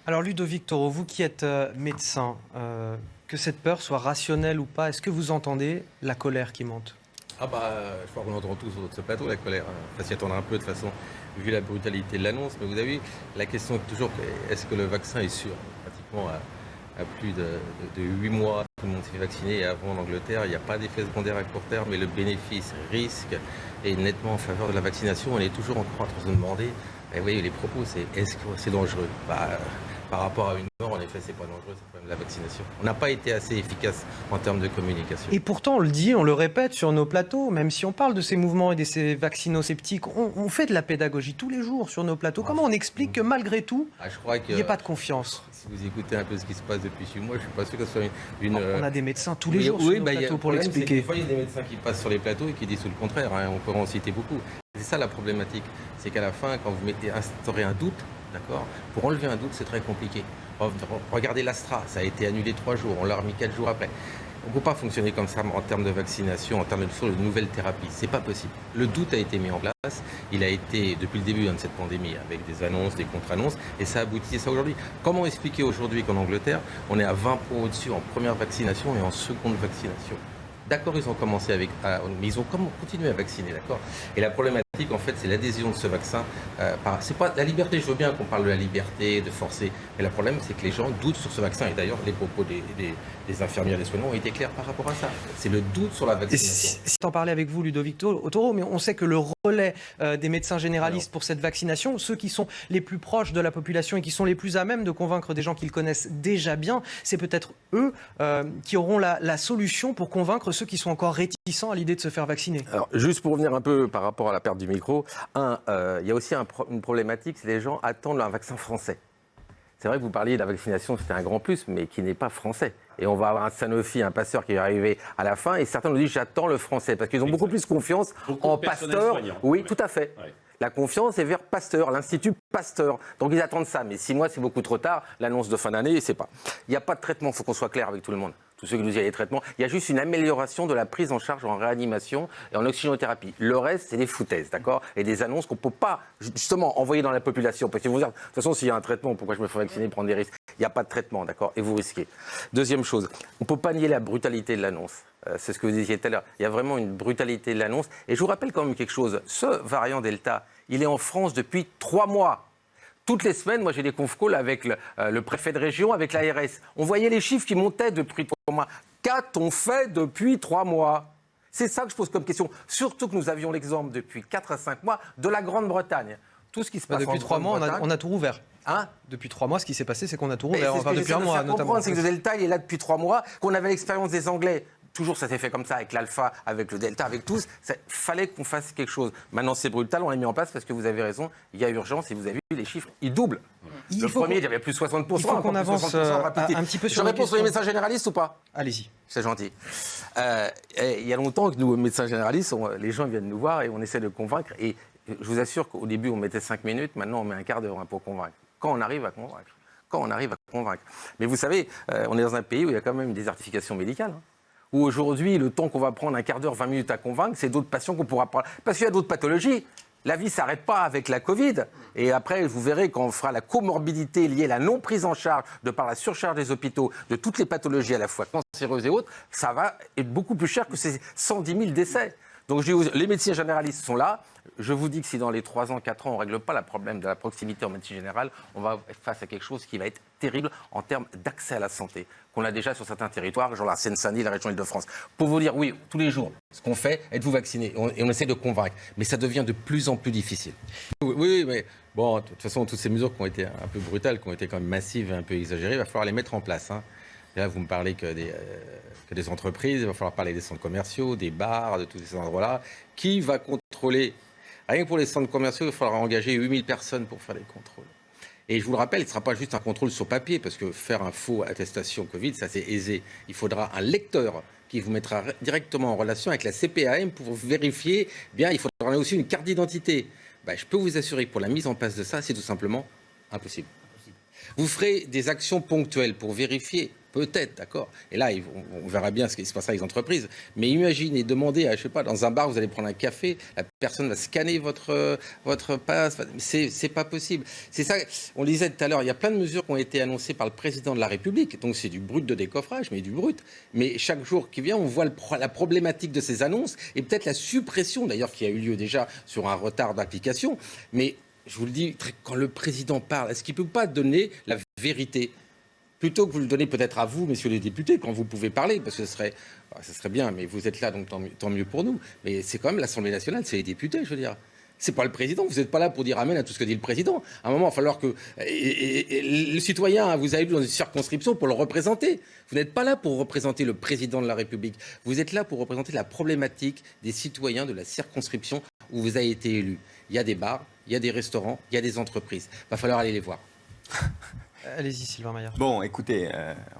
Alors Ludovic Toro, vous qui êtes médecin, que cette peur soit rationnelle ou pas, est-ce que vous entendez la colère qui monte ? Je crois qu'on entend tous sur ce plateau la colère. Il faut s'y attendre un peu de toute façon, vu la brutalité de l'annonce. Mais vous avez vu, la question est toujours, est-ce que le vaccin est sûr ? Pratiquement à plus de 8 mois, tout le monde s'est fait vacciner. Et avant en Angleterre, il n'y a pas d'effet secondaire à court terme, mais le bénéfice-risque est nettement en faveur de la vaccination. On est toujours encore en train de se demander, vous voyez, les propos, c'est est-ce que c'est dangereux ? Par rapport à une mort, en effet, c'est pas dangereux, c'est quand même la vaccination. On n'a pas été assez efficace en termes de communication. Et pourtant, on le dit, on le répète sur nos plateaux, même si on parle de ces mouvements et de ces vaccinosceptiques, on fait de la pédagogie tous les jours sur nos plateaux. Comment on explique que malgré tout, il n'y ait pas de confiance ? Si vous écoutez un peu ce qui se passe depuis 6 mois, je ne suis pas sûr que ce soit une... On a des médecins tous les jours sur nos plateaux pour l'expliquer. Des fois, il y a des médecins qui passent sur les plateaux et qui disent tout le contraire. On peut en citer beaucoup. C'est ça la problématique. C'est qu'à la fin, quand vous instaurez un doute, d'accord, pour enlever un doute, c'est très compliqué. Regardez l'Astra, ça a été annulé 3 jours, on l'a remis 4 jours après. On ne peut pas fonctionner comme ça en termes de vaccination, en termes de nouvelles thérapies. C'est pas possible. Le doute a été mis en place. Il a été, depuis le début de cette pandémie, avec des annonces, des contre-annonces, et ça aboutit à ça aujourd'hui. Comment expliquer aujourd'hui qu'en Angleterre, on est à 20 points au-dessus en première vaccination et en seconde vaccination ? D'accord, ils ont commencé mais ils ont continué à vacciner, d'accord ? Et la problématique, en fait, c'est l'adhésion de ce vaccin. C'est pas la liberté, je veux bien qu'on parle de la liberté, de forcer, mais le problème, c'est que les gens doutent sur ce vaccin. Et d'ailleurs, les propos des infirmières, des soignants ont été clairs par rapport à ça. C'est le doute sur la vaccination. C'est en parler avec vous, Ludovic Toro, mais on sait que le relais des médecins généralistes pour cette vaccination, ceux qui sont les plus proches de la population et qui sont les plus à même de convaincre des gens qu'ils connaissent déjà bien, c'est peut-être eux qui auront la solution pour convaincre ceux qui sont encore réticents à l'idée de se faire vacciner. Alors, juste pour revenir un peu par rapport à la perte du micro, il y a aussi une problématique, c'est que les gens attendent un vaccin français. C'est vrai que vous parliez de la vaccination, c'était un grand plus, mais qui n'est pas français. Et on va avoir un Sanofi, un Pasteur qui va arriver à la fin, et certains nous disent j'attends le français, parce qu'ils ont beaucoup plus confiance en Pasteur. Oui, tout à fait. Ouais. La confiance est vers Pasteur, l'Institut Pasteur. Donc ils attendent ça, mais 6 mois c'est beaucoup trop tard. L'annonce de fin d'année, c'est pas. Il n'y a pas de traitement, il faut qu'on soit clair avec tout le monde. Tous ceux qui nous disent qu'il y a des traitements, il y a juste une amélioration de la prise en charge en réanimation et en oxygénothérapie. Le reste, c'est des foutaises, d'accord ? Et des annonces qu'on ne peut pas, justement, envoyer dans la population. Parce que vous dire, de toute façon, s'il y a un traitement, pourquoi je me fais vacciner, prendre des risques ? Il n'y a pas de traitement, d'accord ? Et vous risquez. Deuxième chose, on ne peut pas nier la brutalité de l'annonce. C'est ce que vous disiez tout à l'heure. Il y a vraiment une brutalité de l'annonce. Et je vous rappelle quand même quelque chose. Ce variant Delta, il est en France depuis 3 mois. Toutes les semaines, moi j'ai des conf calls avec le préfet de région, avec l'ARS. On voyait les chiffres qui montaient depuis 3 mois. Qu'a-t-on fait depuis 3 mois ? C'est ça que je pose comme question. Surtout que nous avions l'exemple depuis 4 à 5 mois de la Grande-Bretagne. Tout ce qui se passe depuis 3 mois, on a tout rouvert. Hein ? Depuis 3 mois, ce qui s'est passé, c'est qu'on a tout rouvert. Enfin, depuis un mois, notamment. C'est que le Delta, il est là depuis 3 mois, qu'on avait l'expérience des Anglais. Toujours, ça s'est fait comme ça, avec l'alpha, avec le delta, avec tous. Il fallait qu'on fasse quelque chose. Maintenant, c'est brutal, on l'a mis en place parce que vous avez raison, il y a urgence et vous avez vu les chiffres, ils doublent. Le premier, il y avait plus 60%. Il faut qu'on avance un petit peu sur la question. Je réponds sur les médecins généralistes ou pas ? Allez-y. C'est gentil. Il y a longtemps que nous, médecins généralistes, les gens viennent nous voir et on essaie de convaincre. Et je vous assure qu'au début, on mettait 5 minutes, maintenant, on met un quart d'heure pour convaincre. Quand on arrive à convaincre. Mais vous savez, on est dans un pays où il y a quand même une désertification médicale. Où aujourd'hui, le temps qu'on va prendre un quart d'heure, 20 minutes à convaincre, c'est d'autres patients qu'on pourra parler. Parce qu'il y a d'autres pathologies. La vie ne s'arrête pas avec la Covid. Et après, vous verrez, quand on fera la comorbidité liée à la non prise en charge, de par la surcharge des hôpitaux, de toutes les pathologies à la fois cancéreuses et autres, ça va être beaucoup plus cher que ces 110 000 décès. Donc les médecins généralistes sont là. Je vous dis que si dans les 3 ans, 4 ans, on ne règle pas le problème de la proximité en médecine générale, on va face à quelque chose qui va être terrible en termes d'accès à la santé, qu'on a déjà sur certains territoires, genre la Seine-Saint-Denis, la région Île-de-France. Pour vous dire, oui, tous les jours, ce qu'on fait, êtes-vous vacciné ? Et on essaie de convaincre. Mais ça devient de plus en plus difficile. Oui, mais bon, de toute façon, toutes ces mesures qui ont été un peu brutales, qui ont été quand même massives et un peu exagérées, il va falloir les mettre en place. Hein. Là, vous me parlez que des entreprises, il va falloir parler des centres commerciaux, des bars, de tous ces endroits-là. Qui va contrôler ? Rien que pour les centres commerciaux, il va falloir engager 8000 personnes pour faire les contrôles. Et je vous le rappelle, il ne sera pas juste un contrôle sur papier, parce que faire un faux attestation Covid, ça c'est aisé. Il faudra un lecteur qui vous mettra directement en relation avec la CPAM pour vérifier. Bien, il faudra aussi une carte d'identité. Je peux vous assurer que pour la mise en place de ça, c'est tout simplement impossible. Vous ferez des actions ponctuelles pour vérifier peut-être, d'accord. Et là, on verra bien ce qui se passera avec les entreprises. Mais imaginez, demandez, je sais pas, dans un bar, vous allez prendre un café, la personne va scanner votre passe. C'est pas possible. C'est ça, on le disait tout à l'heure, il y a plein de mesures qui ont été annoncées par le président de la République. Donc c'est du brut de décoffrage, mais du brut. Mais chaque jour qui vient, on voit la problématique de ces annonces et peut-être la suppression, d'ailleurs, qui a eu lieu déjà sur un retard d'application. Mais je vous le dis, quand le président parle, est-ce qu'il ne peut pas donner la vérité ? Plutôt que vous le donnez peut-être à vous, messieurs les députés, quand vous pouvez parler, parce que ce serait bien, mais vous êtes là, donc tant mieux pour nous. Mais c'est quand même l'Assemblée nationale, c'est les députés, je veux dire. C'est pas le président, vous n'êtes pas là pour dire amen à tout ce que dit le président. À un moment, il va falloir que le citoyen, vous avez vu dans une circonscription pour le représenter. Vous n'êtes pas là pour représenter le président de la République. Vous êtes là pour représenter la problématique des citoyens de la circonscription où vous avez été élu. Il y a des bars, il y a des restaurants, il y a des entreprises. Il va falloir aller les voir. Allez-y, Sylvain Maillard. Bon, écoutez,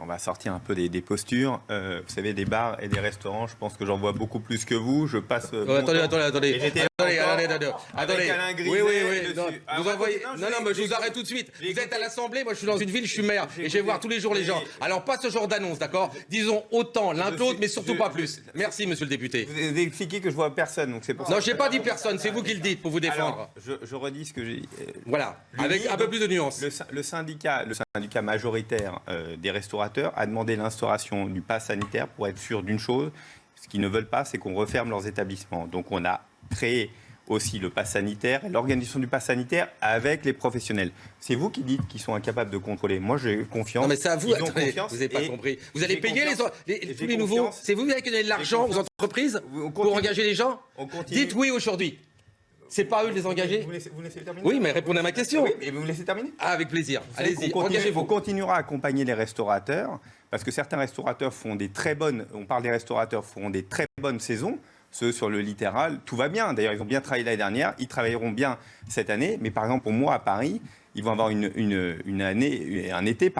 on va sortir un peu des postures. Vous savez, des bars et des restaurants, je pense que j'en vois beaucoup plus que vous. Je passe. Attendez. Avec Alain Griset Oui. dessus. Non, Ah, vous envoyez... non, mais je vous arrête tout de suite. Vous êtes à l'Assemblée, moi je suis dans une ville, je suis maire. Et je vais voir tous les jours les gens. Alors, pas ce genre d'annonce, d'accord ? Disons autant l'un que l'autre, mais surtout pas plus. Merci, monsieur le député. Vous avez expliqué que je vois personne, donc c'est pour ça. Non, je n'ai pas dit personne, c'est vous qui le dites pour vous défendre. Alors, je redis ce que j'ai. Voilà, avec un peu plus de nuance. Le syndicat majoritaire des restaurateurs a demandé l'instauration du pass sanitaire pour être sûr d'une chose. Ce qu'ils ne veulent pas, c'est qu'on referme leurs établissements. Donc on a créé aussi le pass sanitaire et l'organisation du pass sanitaire avec les professionnels. C'est vous qui dites qu'ils sont incapables de contrôler. Moi, j'ai confiance. Non, mais c'est à vous. Ils ont Attendez, confiance vous n'avez pas compris. Vous allez payer tous les nouveaux. confiance. C'est vous qui allez donner de l'argent aux entreprises pour engager les gens. Dites oui aujourd'hui. C'est pas eux de les engager. Vous me laissez terminer ? Oui, mais répondez à ma question. Oui, mais vous me laissez terminer ? Ah, avec plaisir. Allez-y, On engagez-vous. continuera à accompagner les restaurateurs parce que certains restaurateurs font des très bonnes. On parle des restaurateurs font des très bonnes saisons. Ceux sur le littoral, tout va bien. D'ailleurs, ils ont bien travaillé l'année dernière. Ils travailleront bien cette année. Mais par exemple, pour moi, à Paris, ils vont avoir un été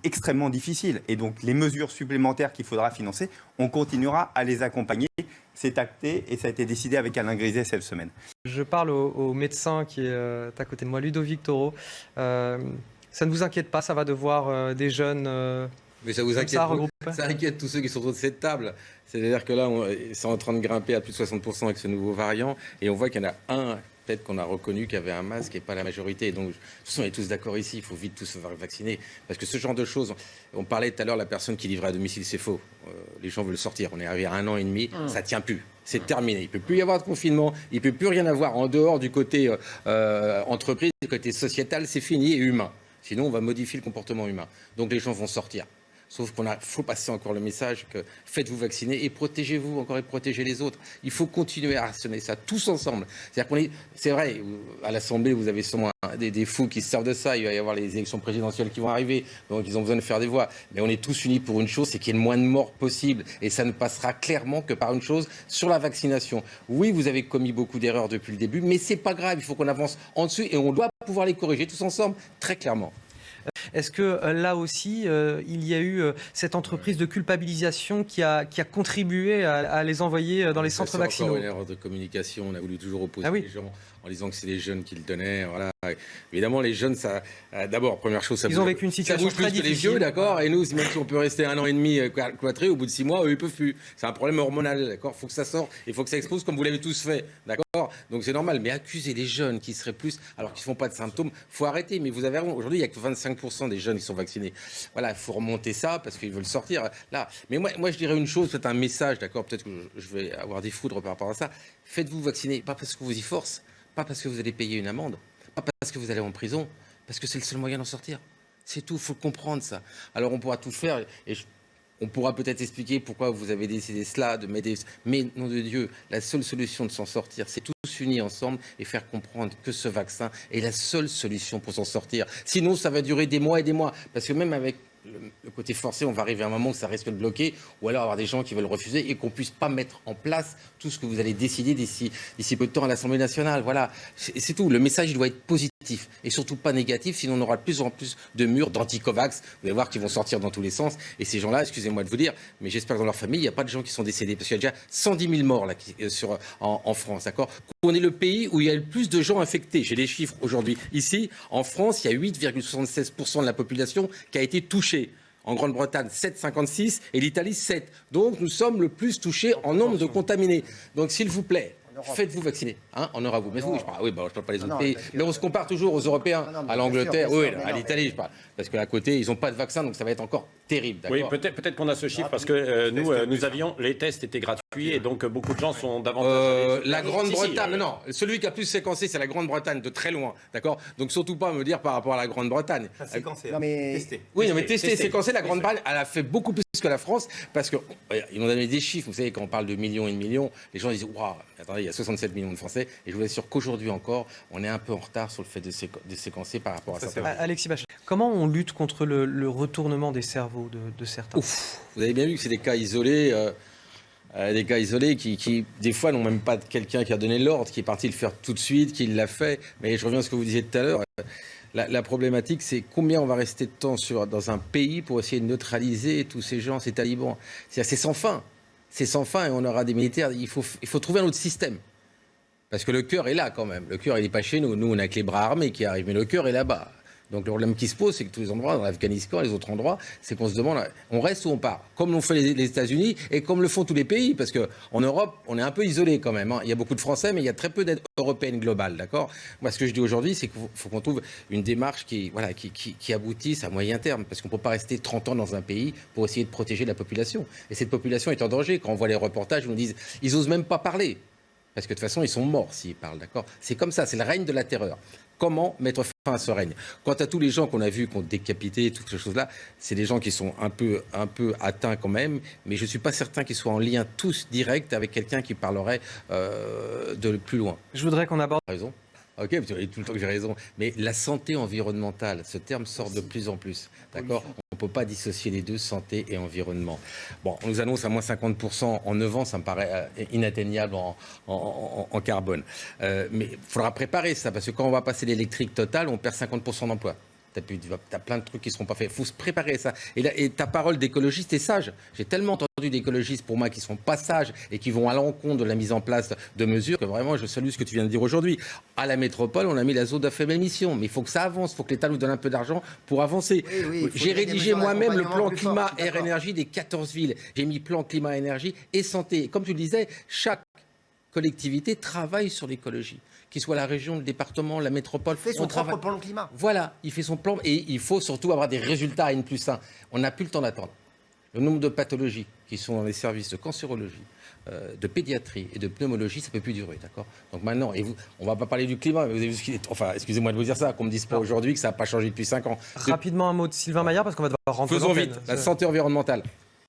extrêmement difficile. Et donc, les mesures supplémentaires qu'il faudra financer, on continuera à les accompagner. C'est acté et ça a été décidé avec Alain Griset cette semaine. Je parle au médecin qui est à côté de moi, Ludovic Toro. Ça ne vous inquiète pas, ça va devoir des jeunes... Mais ça vous inquiète, ça inquiète tous ceux qui sont autour de cette table. C'est-à-dire que là, c'est en train de grimper à plus de 60% avec ce nouveau variant. Et on voit qu'il y en a un, peut-être qu'on a reconnu, qui avait un masque et pas la majorité. Donc, de toute façon, on est tous d'accord ici. Il faut vite tous se faire vacciner. Parce que ce genre de choses, on parlait tout à l'heure, la personne qui livrait à domicile, c'est faux. Les gens veulent sortir. On est arrivé à 1 an et demi, ça tient plus. C'est terminé. Il ne peut plus y avoir de confinement. Il ne peut plus rien avoir en dehors du côté entreprise, du côté sociétal. C'est fini et humain. Sinon, on va modifier le comportement humain. Donc, les gens vont sortir. Sauf qu'il faut passer encore le message que faites-vous vacciner et protégez-vous encore et protégez les autres. Il faut continuer à rationner ça tous ensemble. C'est vrai, à l'Assemblée, vous avez sûrement des fous qui se servent de ça. Il va y avoir les élections présidentielles qui vont arriver, donc ils ont besoin de faire des voix. Mais on est tous unis pour une chose, c'est qu'il y ait le moins de morts possible. Et ça ne passera clairement que par une chose, sur la vaccination. Oui, vous avez commis beaucoup d'erreurs depuis le début, mais c'est pas grave. Il faut qu'on avance en dessus et on doit pouvoir les corriger tous ensemble, très clairement. Est-ce que là aussi, il y a eu cette entreprise de culpabilisation qui a contribué à les envoyer dans les centres vaccinaux ? C'est encore une erreur de communication. On a voulu toujours opposer les gens en disant que c'est les jeunes qui le donnaient. Voilà. Évidemment, les jeunes, ça, d'abord, première chose, ça ils ont vécu une situation ça bouge très plus que les difficile. vieux, d'accord. Et nous, même si on peut rester 1 an et demi cloîtrés, au bout de 6 mois, eux, ils peuvent plus. C'est un problème hormonal, d'accord. Il faut que ça sorte, il faut que ça explose comme vous l'avez tous fait, d'accord. Donc c'est normal. Mais accuser les jeunes qui seraient plus, alors qu'ils font pas de symptômes, faut arrêter. Mais vous avez raison. Aujourd'hui, il y a que 25% des jeunes qui sont vaccinés. Voilà, il faut remonter ça parce qu'ils veulent sortir là. Mais moi, je dirais une chose, peut-être un message, d'accord. Peut-être que je vais avoir des foudres par rapport à ça. Faites-vous vacciner, pas parce que vous y force, pas parce que vous allez payer une amende, pas parce que vous allez en prison, parce que c'est le seul moyen d'en sortir. C'est tout, il faut comprendre ça. Alors on pourra tout faire et on pourra peut-être expliquer pourquoi vous avez décidé cela, de m'aider. Mais, nom de Dieu, la seule solution de s'en sortir, c'est tous unis ensemble et faire comprendre que ce vaccin est la seule solution pour s'en sortir. Sinon, ça va durer des mois et des mois. Parce que même avec le côté forcé, on va arriver à un moment où ça risque de bloquer, ou alors avoir des gens qui veulent refuser et qu'on ne puisse pas mettre en place tout ce que vous allez décider d'ici peu de temps à l'Assemblée nationale. Voilà, c'est tout. Le message doit être positif et surtout pas négatif, sinon on aura de plus en plus de murs d'anti-Covax. Vous allez voir qu'ils vont sortir dans tous les sens. Et ces gens-là, excusez-moi de vous dire, mais j'espère que dans leur famille, il n'y a pas de gens qui sont décédés. Parce qu'il y a déjà 110 000 morts là, en France, d'accord ? On est le pays où il y a le plus de gens infectés. J'ai les chiffres aujourd'hui. Ici, en France, il y a 8,76% de la population qui a été touchée. En Grande-Bretagne, 7,56 et l'Italie, 7. Donc nous sommes le plus touchés en nombre de contaminés. Donc s'il vous plaît, faites-vous vacciner, hein, en Europe. Mais oui, je parle pas les autres pays. Mais on se compare toujours aux Européens, à l'Angleterre, à l'Italie, je parle. Parce qu'à côté, ils n'ont pas de vaccin, donc ça va être encore terrible. Oui, peut-être qu'on a ce chiffre parce que nous avions les tests étaient gratuits et donc beaucoup de gens sont davantage. La Grande-Bretagne, non, celui qui a plus séquencé, c'est la Grande-Bretagne de très loin, d'accord. Donc surtout pas me dire par rapport à la Grande-Bretagne. Séquencé, testé. Oui, mais testé, séquencé, la Grande-Bretagne, elle a fait beaucoup plus que la France parce que ils m'ont donné des chiffres. Vous savez, quand on parle de millions et de millions, les gens disent waouh, attendez, il y a 67 millions de Français et je vous assure qu'aujourd'hui encore, on est un peu en retard sur le fait de séquencer par rapport à ça. Alexis Bachelard, comment on lutte contre le retournement des cerveaux de certains? Vous avez bien vu que c'est des cas isolés. Des cas isolés qui, des fois, n'ont même pas quelqu'un qui a donné l'ordre, qui est parti le faire tout de suite, qui l'a fait. Mais je reviens à ce que vous disiez tout à l'heure. La problématique, c'est combien on va rester de temps dans un pays pour essayer de neutraliser tous ces gens, ces talibans. C'est sans fin. C'est sans fin et on aura des militaires. Il faut trouver un autre système. Parce que le cœur est là quand même. Le cœur, il n'est pas chez nous. Nous, on a que les bras armés qui arrivent. Mais le cœur est là-bas. Donc le problème qui se pose, c'est que tous les endroits, dans l'Afghanistan, les autres endroits, c'est qu'on se demande, on reste ou on part, comme l'ont fait les États-Unis et comme le font tous les pays, parce qu'en Europe, on est un peu isolé quand même. Hein. Il y a beaucoup de Français, mais il y a très peu d'aide européenne globale, d'accord. Moi, ce que je dis aujourd'hui, c'est qu'il faut qu'on trouve une démarche qui aboutisse à moyen terme, parce qu'on ne peut pas rester 30 ans dans un pays pour essayer de protéger la population. Et cette population est en danger. Quand on voit les reportages, ils nous disent, ils n'osent même pas parler. Parce que de toute façon, ils sont morts s'ils parlent, d'accord. C'est comme ça, c'est le règne de la terreur. Comment mettre fin à ce règne? Quant à tous les gens qu'on a vus, qu'on décapité, toutes ces choses-là, c'est des gens qui sont un peu atteints quand même, mais je ne suis pas certain qu'ils soient en lien tous direct avec quelqu'un qui parlerait de plus loin. Je voudrais qu'on aborde... Raison. Ok, vous avez tout le temps que j'ai raison. Mais la santé environnementale, ce terme sort de plus en plus. D'accord ? On ne peut pas dissocier les deux, santé et environnement. Bon, on nous annonce à moins 50% en 9 ans, ça me paraît inatteignable en carbone. Mais il faudra préparer ça, parce que quand on va passer l'électrique totale, on perd 50% d'emplois. T'as plein de trucs qui ne seront pas faits. Il faut se préparer à ça. Et ta parole d'écologiste est sage. J'ai tellement entendu d'écologistes pour moi qui ne sont pas sages et qui vont à l'encontre de la mise en place de mesures que vraiment je salue ce que tu viens de dire aujourd'hui. À la métropole, on a mis la zone à faible émission. Mais il faut que ça avance. Il faut que l'État nous donne un peu d'argent pour avancer. Oui, j'ai rédigé moi-même le plan climat, air, énergie des 14 villes. J'ai mis plan climat, énergie et santé. Et comme tu le disais, chaque collectivité travaille sur l'écologie. Qu'il soit la région, le département, la métropole. Il fait son propre plan climat. Voilà, il fait son plan et il faut surtout avoir des résultats à N+1. On n'a plus le temps d'attendre. Le nombre de pathologies qui sont dans les services de cancérologie, de pédiatrie et de pneumologie, ça ne peut plus durer, d'accord ? Donc maintenant, on ne va pas parler du climat, mais vous avez vu ce qu'il est... Enfin, excusez-moi de vous dire ça, qu'on ne me dise pas aujourd'hui que ça n'a pas changé depuis 5 ans. Rapidement un mot de Sylvain Maillard, parce qu'on va devoir rentrer. Faisons vite, la santé environnementale.